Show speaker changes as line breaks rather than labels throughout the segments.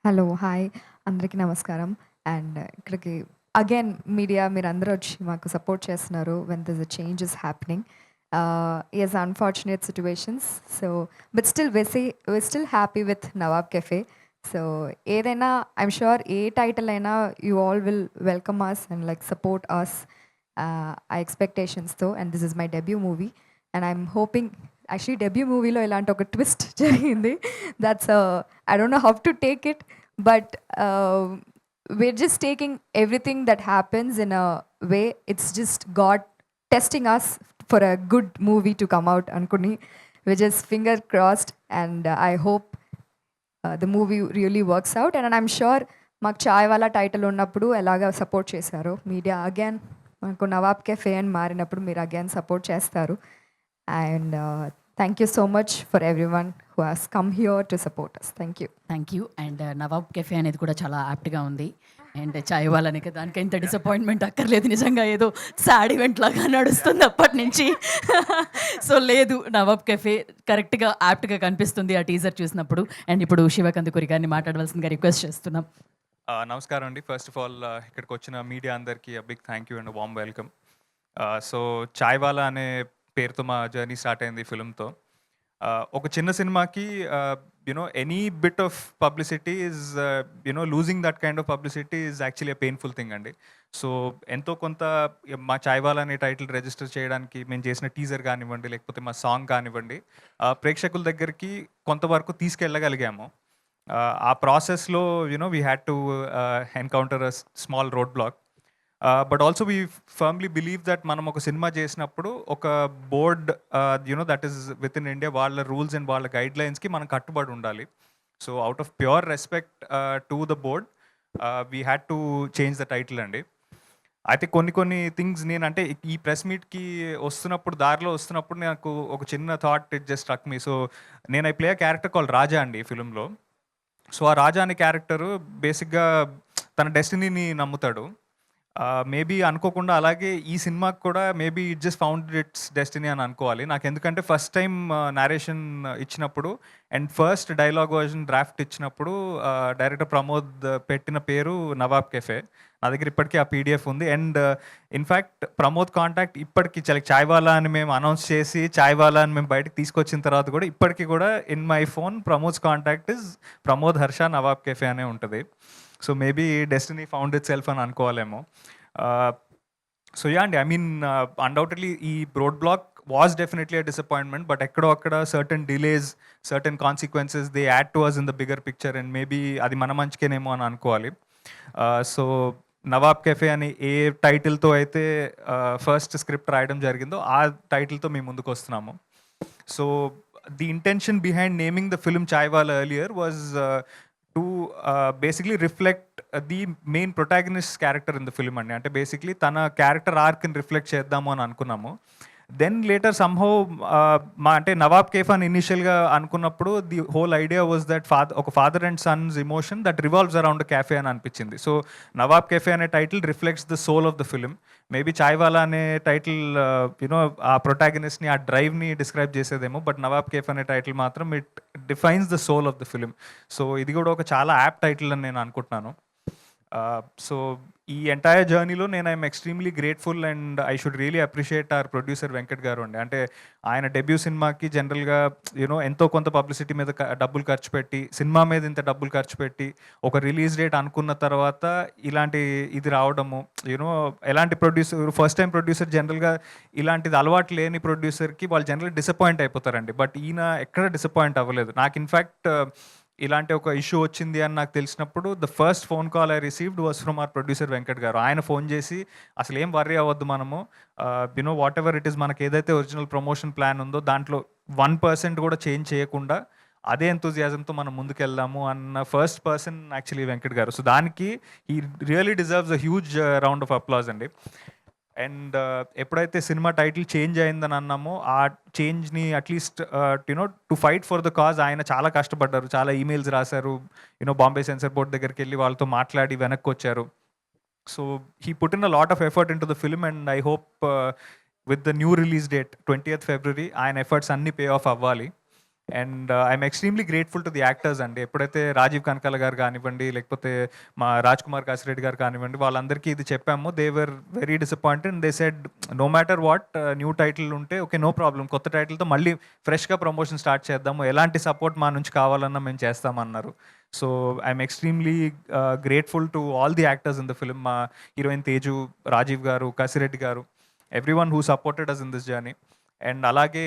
Hello! Hi! అందరికీ నమస్కారం. ఇక్కడికి అగైన్ మీడియా మీరందరూ వచ్చి మాకు సపోర్ట్ చేస్తున్నారు when this a change is happening. Yes, unfortunate situations. So, but still we still happy with Nawab cafe. So, ఏదైనా ఐయామ్ ష్యూర్ ఏ టైటిల్ అయినా you all will welcome us and like support us ఆ ఎక్స్‌పెక్టేషన్స్‌తో. And this is my debut movie and I'm hoping actually debut మూవీలో ఇలాంటి ఒక twist జరిగింది. That's I don't know how to take it. But we're just taking everything that happens in a way. It's just God testing us for a good movie to come out. Ankuni, we're just finger crossed, and I hope the movie really works out. And I'm sure మాకు చాయ్ వాళ్ళ title ఉన్నప్పుడు ఎలాగ support చేశారో media again మాకు Nawab cafe అని మారినప్పుడు మీరు again support చేస్తారు. And thank you so much for everyone who has come here to support us. Thank you.
Thank you. And Nawab cafe అనేది కూడా చాలా యాప్ట్గా ఉంది. అండ్ చాయ్ వాళ్ళని దానికి ఇంత డిసప్పాయింట్మెంట్ అక్కర్లేదు. నిజంగా ఏదో సాడ్ ఈవెంట్ లాగా నడుస్తుంది అప్పటి నుంచి. సో లేదు, నవాబ్ కెఫే కరెక్ట్గా యాప్ట్గా కనిపిస్తుంది ఆ టీజర్ చూసినప్పుడు. అండ్ ఇప్పుడు శివకందుకూరి గారిని మాట్లాడవలసిందిగా రిక్వెస్ట్ చేస్తున్నాం.
నమస్కారం అండి. ఫస్ట్ ఆఫ్ ఆల్ ఇక్కడికి వచ్చిన మీడియా అందరికీ big thank you and warm welcome. So Chai Wala అనే పేరుతో మా జర్నీ స్టార్ట్ అయింది ఈ ఫిల్మ్తో. ఒక చిన్న సినిమాకి you know any bit of publicity is you know losing that kind of publicity is actually a painful thing అండి. సో ఎంతో కొంత మా చాయ్ వాలా అనే టైటిల్ రిజిస్టర్ చేయడానికి మేము చేసిన టీజర్ కానివ్వండి, లేకపోతే మా సాంగ్ కానివ్వండి, ప్రేక్షకుల దగ్గరికి కొంతవరకు తీసుకెళ్ళగలిగాము. ఆ ప్రాసెస్లో you know we had to encounter a small road block. But also we firmly believe that మనం ఒక సినిమా చేసినప్పుడు ఒక board you know that is within India వాళ్ళ రూల్స్ అండ్ వాళ్ళ గైడ్ లైన్స్కి మనం కట్టుబడి ఉండాలి. So out of pure respect to the board we had to change the title అండి. అయితే కొన్ని థింగ్స్ నేనంటే ఈ ప్రెస్ మీట్కి వస్తున్నప్పుడు దారిలో వస్తున్నప్పుడు నాకు ఒక చిన్న thought it just struck me. So నేను I play a character call Raja అండి ఈ ఫిలింలో. సో ఆ రాజా అనే క్యారెక్టరు బేసిక్గా తన డెస్టినీని నమ్ముతాడు. మేబీ అనుకోకుండా అలాగే ఈ సినిమాకి కూడా maybe it just found it's destiny అని అనుకోవాలి. నాకు ఎందుకంటే ఫస్ట్ టైం నారేషన్ ఇచ్చినప్పుడు and first dialogue version draft ఇచ్చినప్పుడు డైరెక్టర్ ప్రమోద్ పెట్టిన పేరు నవాబ్ కెఫే. నా దగ్గర ఇప్పటికీ ఆ పీడిఎఫ్ ఉంది. అండ్ ఇన్ఫ్యాక్ట్ ప్రమోద్ కాంటాక్ట్ ఇప్పటికీ చాయ్ వాలా అని మేము అనౌన్స్ చేసి చాయ్ వాలా అని మేము బయటకు తీసుకొచ్చిన తర్వాత కూడా ఇప్పటికీ కూడా in my phone Pramod's contact is Pramod Harsha Nawab cafe అనే ఉంటుంది. So maybe destiny found itself అని అనుకోవాలేమో. సో యా అండి, ఐ మీన్ అన్డౌటెడ్లీ ఈ road block was definitely a disappointment, but ఎక్కడో అక్కడ certain delays, certain consequences they add to us in the bigger picture and maybe అది మన మంచికేనేమో అని అనుకోవాలి. సో నవాబ్ కెఫే అని ఏ టైటిల్తో అయితే ఫస్ట్ స్క్రిప్ట్ రాయడం జరిగిందో ఆ టైటిల్తో మేము ముందుకు వస్తున్నాము. So the intention behind naming the film Chai Wala earlier was to basically reflect the main protagonist character in the film అండి. అంటే బేసిక్లీ తన క్యారెక్టర్ ఆర్క్ని రిఫ్లెక్ట్ చేద్దాము అని అనుకున్నాము. దెన్ లేటర్ సమ్హౌ మా అంటే నవాబ్ కేఫ్ అని ఇనిషియల్గా అనుకున్నప్పుడు the whole idea was that ఒక father and sons emotion that revolves around cafe అని అనిపించింది. సో నవాబ్ కేఫే అనే title reflects the soul of the film. Maybe Chai Wala అనే టైటిల్ యునో ఆ ప్రొటాగనిస్ట్ని, ఆ డ్రైవ్ని డిస్క్రైబ్ చేసేదేమో, బట్ నవాబ్ కేఫ్ అనే టైటిల్ మాత్రం it defines the soul of the film. So ఇది కూడా ఒక చాలా యాప్ టైటిల్ అని నేను అనుకుంటున్నాను. సో ఈ ఎంటైర్ జర్నీలో నేను I'm extremely grateful and I should really appreciate hour producer Venkat గారు అండి. అంటే ఆయన డెబ్యూ సినిమాకి జనరల్గా యూనో ఎంతో కొంత పబ్లిసిటీ మీద డబ్బులు ఖర్చు పెట్టి, సినిమా మీద ఇంత డబ్బులు ఖర్చు పెట్టి ఒక రిలీజ్ డేట్ అనుకున్న తర్వాత ఇలాంటి ఇది రావడము, యూనో ఎలాంటి ప్రొడ్యూసర్, ఫస్ట్ టైం ప్రొడ్యూసర్ జనరల్గా ఇలాంటిది అలవాటు లేని ప్రొడ్యూసర్కి వాళ్ళు జనరల్గా డిసప్పాయింట్ అయిపోతారండి. బట్ ఈయన ఎక్కడ డిసప్పాయింట్ అవ్వలేదు. నాకు ఇన్ఫ్యాక్ట్ ఇలాంటి ఒక ఇష్యూ వచ్చింది అని నాకు తెలిసినప్పుడు the first phone call I received was from our producer Venkat గారు. ఆయన ఫోన్ చేసి అసలు ఏం వర్రీ అవ్వద్దు, మనము you know what ever it is, మనకి ఏదైతే ఒరిజినల్ ప్రమోషన్ ప్లాన్ ఉందో దాంట్లో 1% కూడా చేంజ్ చేయకుండా అదే ఎంతూజియాజంతో మనం ముందుకెళ్దాము అన్న ఫస్ట్ పర్సన్ యాక్చువల్లీ వెంకట్ గారు. సో దానికి ఈ really deserves a huge round of applause అండి. అండ్ ఎప్పుడైతే సినిమా టైటిల్ చేంజ్ అయిందని అన్నామో ఆ చేంజ్ని at least you know to fight for the cause ఆయన చాలా కష్టపడ్డారు. చాలా ఈమెయిల్స్ రాశారు, యూనో బాంబే సెన్సర్ బోర్డ్ దగ్గరికి వెళ్ళి వాళ్ళతో మాట్లాడి వెనక్కి వచ్చారు. So he put in a lot of effort in to the film and I hope with the new release date 20th February ఆయన ఎఫర్ట్స్ అన్నీ పే ఆఫ్ అవ్వాలి. And I'm extremely grateful to the actors అండి. ఎప్పుడైతే రాజీవ్ కనకాల గారు కానివ్వండి, లేకపోతే మా రాజ్ కుమార్ కాసిరెడ్డి గారు కానివ్వండి, వాళ్ళందరికీ ఇది చెప్పాము. They were very disappointed and they said no matter what new title ఉంటే ఓకే, నో ప్రాబ్లం, కొత్త టైటిల్తో మళ్ళీ ఫ్రెష్గా ప్రమోషన్ స్టార్ట్ చేద్దాము, ఎలాంటి సపోర్ట్ మా నుంచి కావాలన్నా మేము చేస్తామన్నారు. So I'm extremely grateful to all the actors in the film. మా హీరోయిన్ తేజు, రాజీవ్ గారు, కాసిరెడ్డి గారు, everyone who supported us in this journey. And అలాగే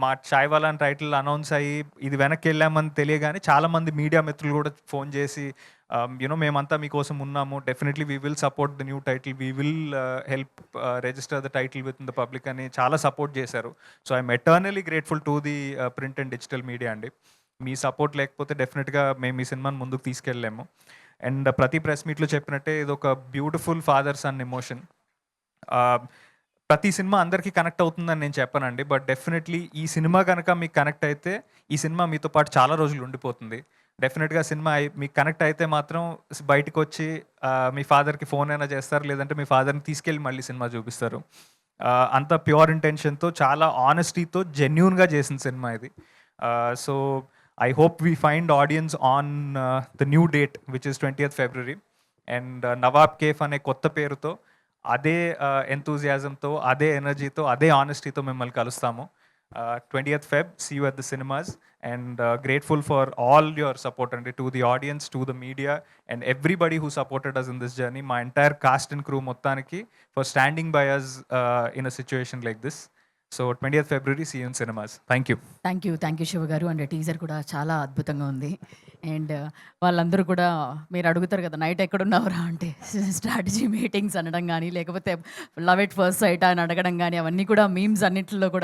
మా చాయ్ వాలా అని టైటిల్ అనౌన్స్ అయ్యి ఇది వెనక్కి వెళ్ళామని తెలియగానే చాలామంది మీడియా మిత్రులు కూడా ఫోన్ చేసి యూనో మేమంతా మీకోసం ఉన్నాము, definitely we will support the new title, we will help register the title with in the public అని చాలా సపోర్ట్ చేశారు. So I'm eternally grateful to the print and digital media అండి. మీ సపోర్ట్ లేకపోతే డెఫినెట్గా మేము ఈ సినిమాని ముందుకు తీసుకెళ్ళలేము. అండ్ ప్రతి ప్రెస్ మీట్లో చెప్పినట్టే ఇది ఒక బ్యూటిఫుల్ ఫాదర్ సన్ ఎమోషన్. ప్రతి సినిమా అందరికీ కనెక్ట్ అవుతుందని నేను చెప్పానండి, బట్ డెఫినెట్లీ ఈ సినిమా కనుక మీకు కనెక్ట్ అయితే ఈ సినిమా మీతో పాటు చాలా రోజులు ఉండిపోతుంది. డెఫినెట్గా సినిమా మీకు కనెక్ట్ అయితే మాత్రం బయటకు వచ్చి మీ ఫాదర్కి ఫోన్ అయినా చేస్తారు, లేదంటే మీ ఫాదర్ని తీసుకెళ్ళి మళ్ళీ సినిమా చూపిస్తారు. అంత ప్యూర్ ఇంటెన్షన్తో, చాలా ఆనెస్టీతో, జెన్యూన్గా చేసిన సినిమా ఇది. So I hope we find audience on the new date which is 20th February. And Nawab cafe అనే కొత్త పేరుతో, అదే ఎంతూజియాజంతో, అదే ఎనర్జీతో, అదే ఆనెస్టీతో మిమ్మల్ని కలుస్తాము. 20th Feb, see you at the cinemas. And grateful for all your support and to the audience, to the media and everybody who supported us in this journey. My entire cast and crew మొత్తానికి for standing by us in a situation like this. So 20th February, see you in cinemas. Thank you.
Thank you Shiva గారు. And teaser కూడా చాలా అద్భుతంగా ఉంది. And వాళ్ళందరూ కూడా మీరు అడుగుతారు కదా నైట్ ఎక్కడున్నావురా అంటే స్ట్రాటజీ మీటింగ్స్ అనడం కానీ, లేకపోతే లవ్ ఎట్ ఫస్ట్ సైట్ అని అడగడం కానీ, అవన్నీ కూడా మీమ్స్ అన్నింటిలో కూడా